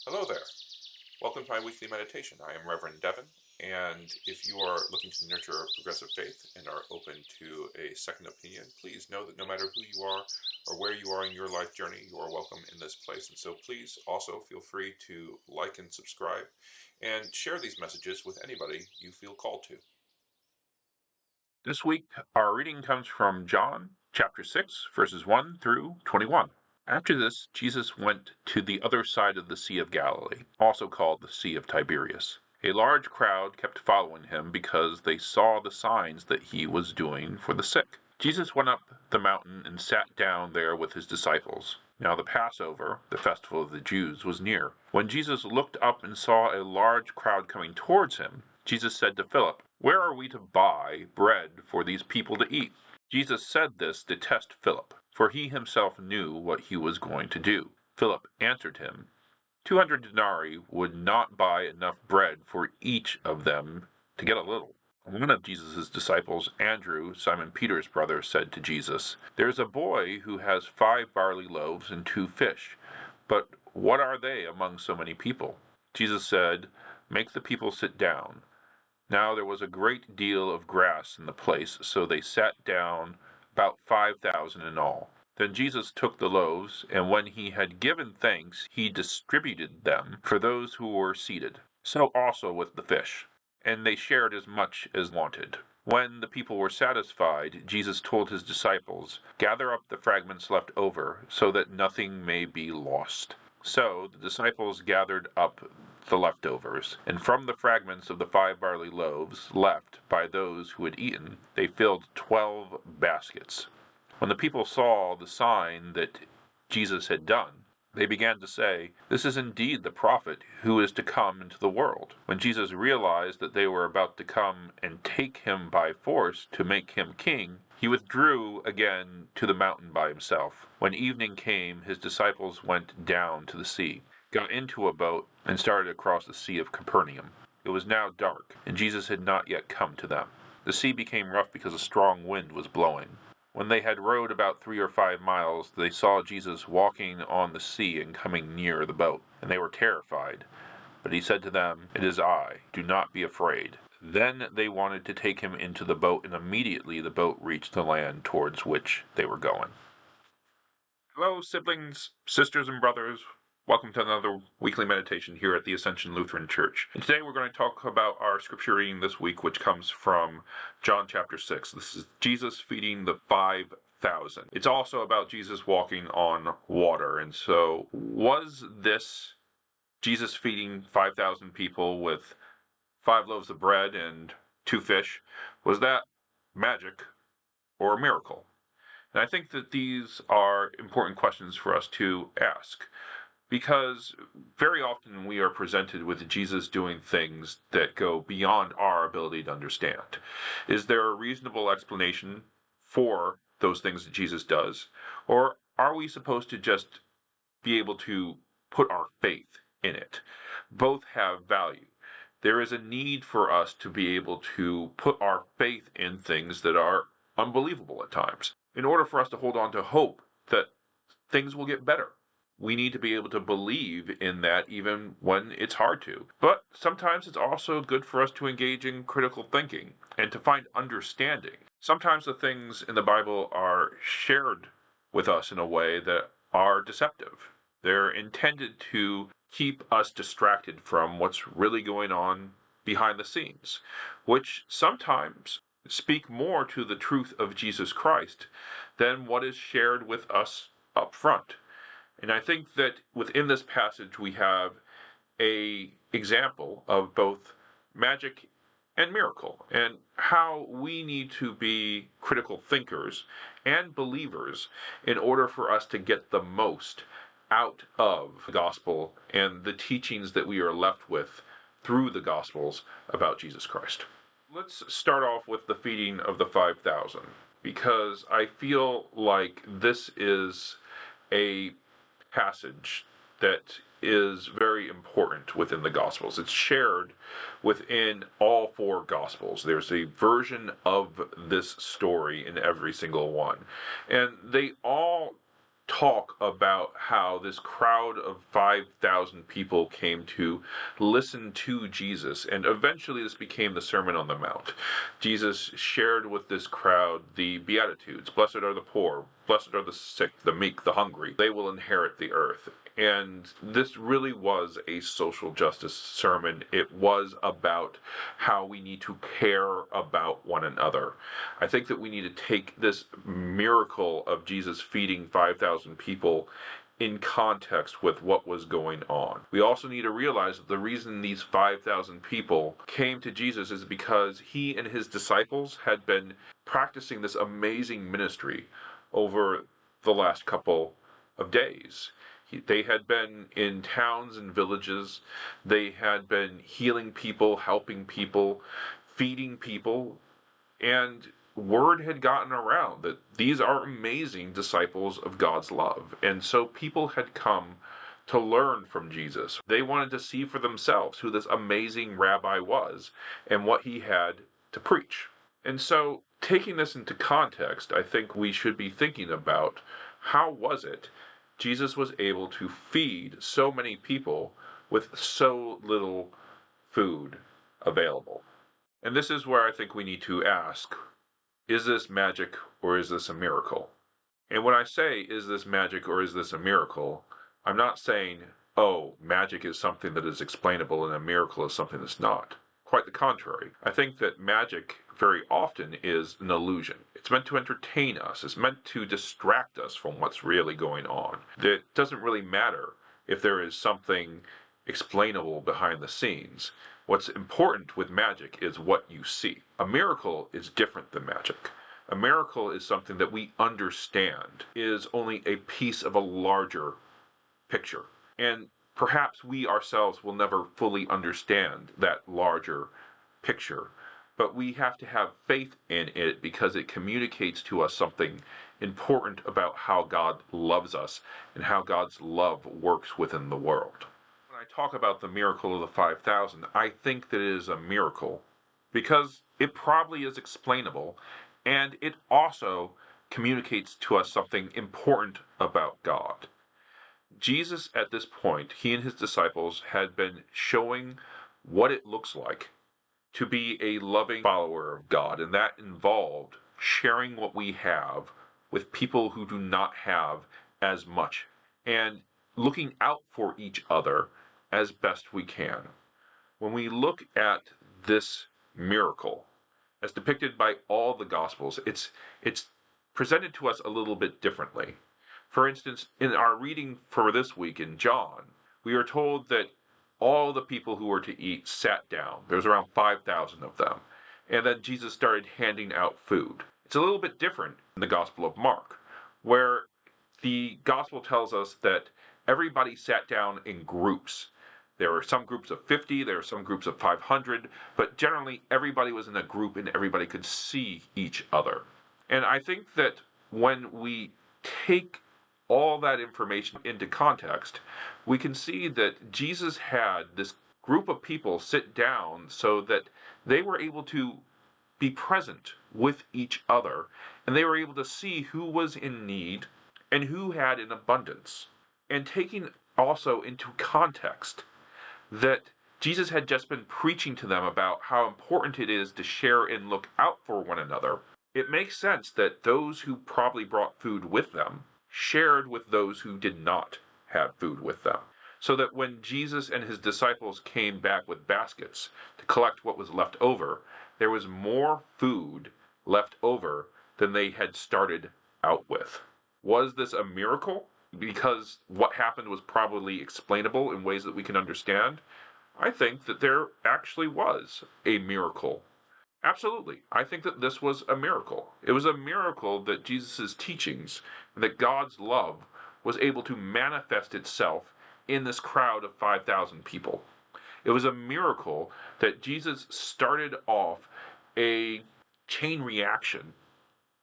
Hello there. Welcome to my weekly meditation. I am Reverend Devon, and if you are looking to nurture a progressive faith and are open to a second opinion, please know that no matter who you are or where you are in your life journey, you are welcome in this place. And so please also feel free to like and subscribe and share these messages with anybody you feel called to. This week, our reading comes from John chapter 6, verses 1 through 21. After this, Jesus went to the other side of the Sea of Galilee, also called the Sea of Tiberias. A large crowd kept following him because they saw the signs that he was doing for the sick. Jesus went up the mountain and sat down there with his disciples. Now the Passover, the festival of the Jews, was near. When Jesus looked up and saw a large crowd coming towards him, Jesus said to Philip, "Where are we to buy bread for these people to eat?" Jesus said this to test Philip, for he himself knew what he was going to do. Philip answered him, 200 denarii would not buy enough bread for each of them to get a little. One of Jesus' disciples, Andrew, Simon Peter's brother, said to Jesus, "There's a boy who has 5 barley loaves and 2 fish, but what are they among so many people?" Jesus said, "Make the people sit down." Now there was a great deal of grass in the place, so they sat down, about 5,000 in all. Then Jesus took the loaves, and when he had given thanks, he distributed them for those who were seated. So also with the fish. And they shared as much as wanted. When the people were satisfied, Jesus told his disciples, "Gather up the fragments left over, so that nothing may be lost." So the disciples gathered up the leftovers, and from the fragments of the 5 barley loaves left by those who had eaten, they filled 12 baskets. When the people saw the sign that Jesus had done, they began to say, "This is indeed the prophet who is to come into the world." When Jesus realized that they were about to come and take him by force to make him king, he withdrew again to the mountain by himself. When evening came, his disciples went down to the sea, got into a boat, and started across the Sea of Capernaum. It was now dark, and Jesus had not yet come to them. The sea became rough because a strong wind was blowing. When they had rowed about 3 or 5 miles, they saw Jesus walking on the sea and coming near the boat, and they were terrified. But he said to them, "It is I, do not be afraid." Then they wanted to take him into the boat, and immediately the boat reached the land towards which they were going. Hello, siblings, sisters, and brothers. Welcome to another weekly meditation here at the Ascension Lutheran Church. And today we're going to talk about our scripture reading this week, which comes from John chapter 6. This is Jesus feeding the 5,000. It's also about Jesus walking on water. And so, was this Jesus feeding 5,000 people with 5 loaves of bread and 2 fish? Was that magic or a miracle? And I think that these are important questions for us to ask, because very often we are presented with Jesus doing things that go beyond our ability to understand. Is there a reasonable explanation for those things that Jesus does? Or are we supposed to just be able to put our faith in it? Both have value. There is a need for us to be able to put our faith in things that are unbelievable at times, in order for us to hold on to hope that things will get better. We need to be able to believe in that even when it's hard to. But sometimes it's also good for us to engage in critical thinking and to find understanding. Sometimes the things in the Bible are shared with us in a way that are deceptive. They're intended to keep us distracted from what's really going on behind the scenes, which sometimes speak more to the truth of Jesus Christ than what is shared with us up front. And I think that within this passage we have an example of both magic and miracle, and how we need to be critical thinkers and believers in order for us to get the most out of the gospel and the teachings that we are left with through the gospels about Jesus Christ. Let's start off with the feeding of the 5,000, because I feel like this is a passage that is very important within the Gospels. It's shared within all 4 Gospels. There's a version of this story in every single one. And they all talk about how this crowd of 5,000 people came to listen to Jesus, and eventually this became the Sermon on the Mount. Jesus shared with this crowd the Beatitudes. Blessed are the poor, blessed are the sick, the meek, the hungry. They will inherit the earth. And this really was a social justice sermon. It was about how we need to care about one another. I think that we need to take this miracle of Jesus feeding 5,000 people in context with what was going on. We also need to realize that the reason these 5,000 people came to Jesus is because he and his disciples had been practicing this amazing ministry over the last couple of days. They had been in towns and villages. They had been healing people, helping people, feeding people, and word had gotten around that these are amazing disciples of God's love. And so people had come to learn from Jesus. They wanted to see for themselves who this amazing rabbi was and what he had to preach. And so, taking this into context, I think we should be thinking about how was it Jesus was able to feed so many people with so little food available. And this is where I think we need to ask, is this magic or is this a miracle? And when I say, is this magic or is this a miracle, I'm not saying, oh, magic is something that is explainable and a miracle is something that's not. Quite the contrary. I think that magic very often is an illusion. It's meant to entertain us. It's meant to distract us from what's really going on. It doesn't really matter if there is something explainable behind the scenes. What's important with magic is what you see. A miracle is different than magic. A miracle is something that we understand is only a piece of a larger picture. And perhaps we ourselves will never fully understand that larger picture, but we have to have faith in it because it communicates to us something important about how God loves us and how God's love works within the world. When I talk about the miracle of the 5,000, I think that it is a miracle because it probably is explainable, and it also communicates to us something important about God. Jesus, at this point, he and his disciples had been showing what it looks like to be a loving follower of God, and that involved sharing what we have with people who do not have as much, and looking out for each other as best we can. When we look at this miracle, as depicted by all the Gospels, it's presented to us a little bit differently. For instance, in our reading for this week in John, we are told that all the people who were to eat sat down. There was around 5,000 of them. And then Jesus started handing out food. It's a little bit different in the Gospel of Mark, where the Gospel tells us that everybody sat down in groups. There were some groups of 50, there were some groups of 500, but generally everybody was in a group and everybody could see each other. And I think that when we take all that information into context, we can see that Jesus had this group of people sit down so that they were able to be present with each other, and they were able to see who was in need and who had in abundance. And taking also into context that Jesus had just been preaching to them about how important it is to share and look out for one another, it makes sense that those who probably brought food with them shared with those who did not have food with them. So that when Jesus and his disciples came back with baskets to collect what was left over, there was more food left over than they had started out with. Was this a miracle? Because what happened was probably explainable in ways that we can understand. I think that there actually was a miracle. Absolutely. I think that this was a miracle. It was a miracle that Jesus' teachings and that God's love was able to manifest itself in this crowd of 5,000 people. It was a miracle that Jesus started off a chain reaction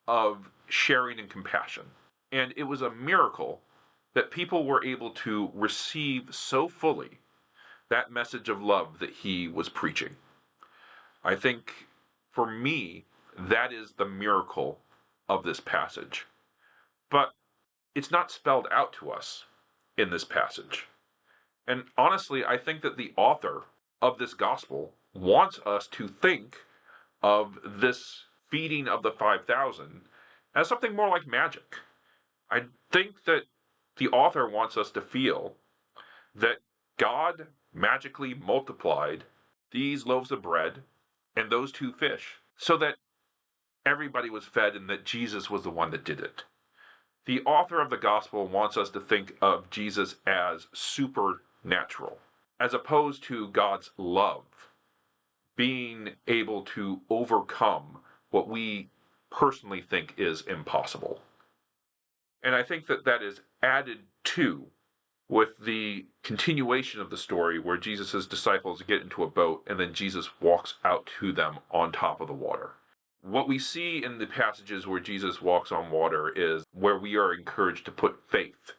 of sharing and compassion. And it was a miracle that people were able to receive so fully that message of love that he was preaching. I think, for me, that is the miracle of this passage. But it's not spelled out to us in this passage. And honestly, I think that the author of this gospel wants us to think of this feeding of the 5,000 as something more like magic. I think that the author wants us to feel that God magically multiplied these loaves of bread and those 2 fish so that everybody was fed and that Jesus was the one that did it. The author of the gospel wants us to think of Jesus as supernatural, as opposed to God's love being able to overcome what we personally think is impossible. And I think that that is added to with the continuation of the story where Jesus' disciples get into a boat and then Jesus walks out to them on top of the water. What we see in the passages where Jesus walks on water is where we are encouraged to put faith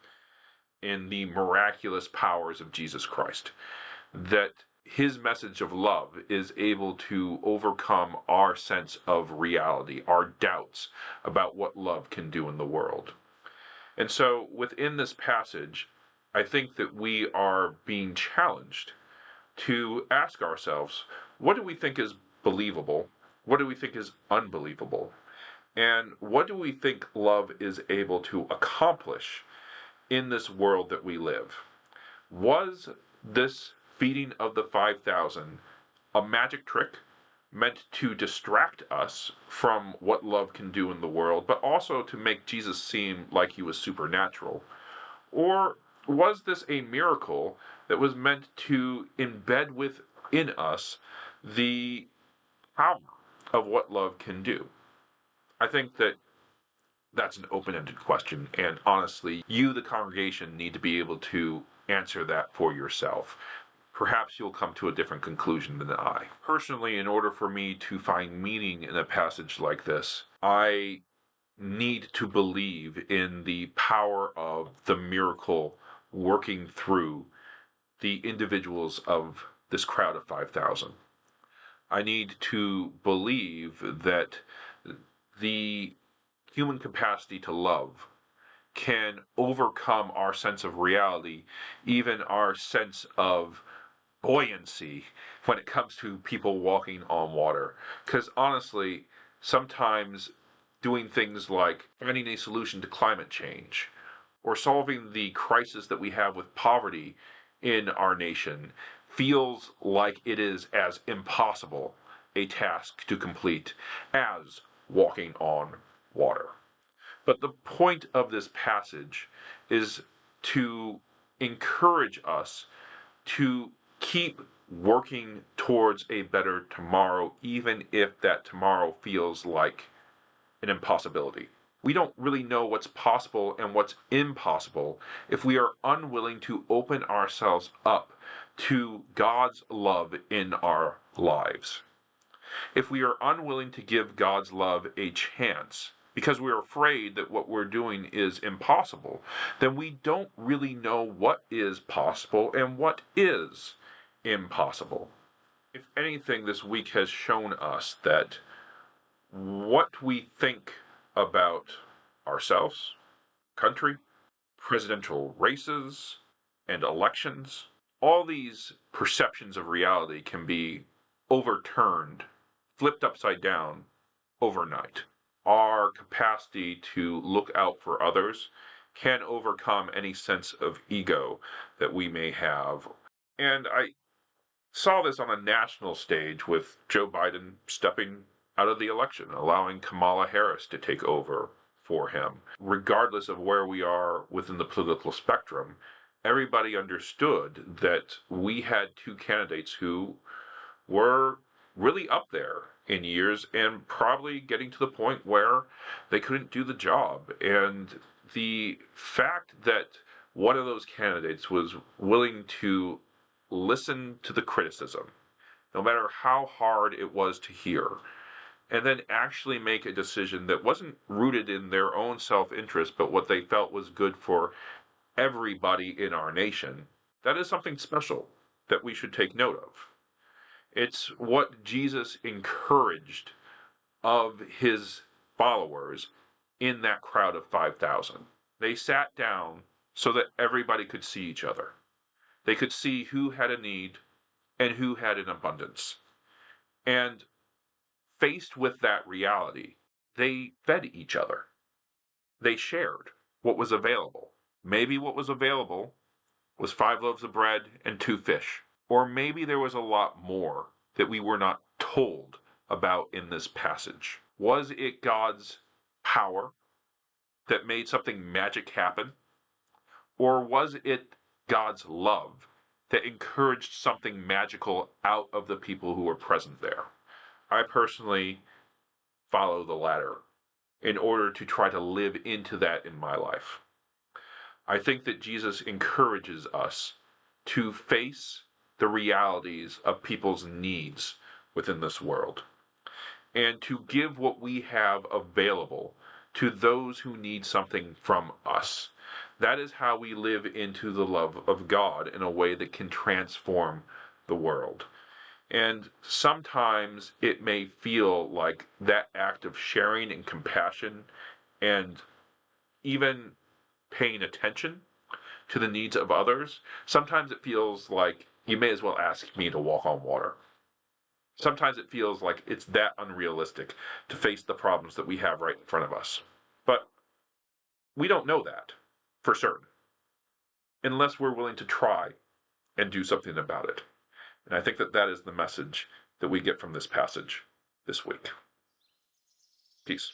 in the miraculous powers of Jesus Christ. That his message of love is able to overcome our sense of reality, our doubts about what love can do in the world. And so within this passage, I think that we are being challenged to ask ourselves, what do we think is believable? What do we think is unbelievable? And what do we think love is able to accomplish in this world that we live? Was this feeding of the 5,000 a magic trick meant to distract us from what love can do in the world, but also to make Jesus seem like he was supernatural? Or was this a miracle that was meant to embed within us the power of what love can do? I think that that's an open-ended question, and honestly, you, the congregation, need to be able to answer that for yourself. Perhaps you'll come to a different conclusion than I. Personally, in order for me to find meaning in a passage like this, I need to believe in the power of the miracle working through the individuals of this crowd of 5,000. I need to believe that the human capacity to love can overcome our sense of reality, even our sense of buoyancy when it comes to people walking on water. Because honestly, sometimes doing things like finding a solution to climate change or solving the crisis that we have with poverty in our nation feels like it is as impossible a task to complete as walking on water. But the point of this passage is to encourage us to keep working towards a better tomorrow, even if that tomorrow feels like an impossibility. We don't really know what's possible and what's impossible if we are unwilling to open ourselves up to God's love in our lives. If we are unwilling to give God's love a chance because we're afraid that what we're doing is impossible, then we don't really know what is possible and what is impossible. If anything, this week has shown us that what we think about ourselves, country, presidential races, and elections, all these perceptions of reality can be overturned, flipped upside down overnight. Our capacity to look out for others can overcome any sense of ego that we may have. And I saw this on a national stage with Joe Biden stepping out of the election, allowing Kamala Harris to take over for him. Regardless of where we are within the political spectrum, everybody understood that we had 2 candidates who were really up there in years and probably getting to the point where they couldn't do the job. And the fact that one of those candidates was willing to listen to the criticism, no matter how hard it was to hear, and then actually make a decision that wasn't rooted in their own self-interest, but what they felt was good for everybody in our nation, that is something special that we should take note of. It's what Jesus encouraged of his followers in that crowd of 5,000. They sat down so that everybody could see each other. They could see who had a need and who had an abundance. And faced with that reality, they fed each other. They shared what was available. Maybe what was available was 5 loaves of bread and 2 fish. Or maybe there was a lot more that we were not told about in this passage. Was it God's power that made something magic happen? Or was it God's love that encouraged something magical out of the people who were present there? I personally follow the latter in order to try to live into that in my life. I think that Jesus encourages us to face the realities of people's needs within this world and to give what we have available to those who need something from us. That is how we live into the love of God in a way that can transform the world. And sometimes it may feel like that act of sharing and compassion and even paying attention to the needs of others, sometimes it feels like you may as well ask me to walk on water. Sometimes it feels like it's that unrealistic to face the problems that we have right in front of us. But we don't know that for certain unless we're willing to try and do something about it. And I think that that is the message that we get from this passage this week. Peace.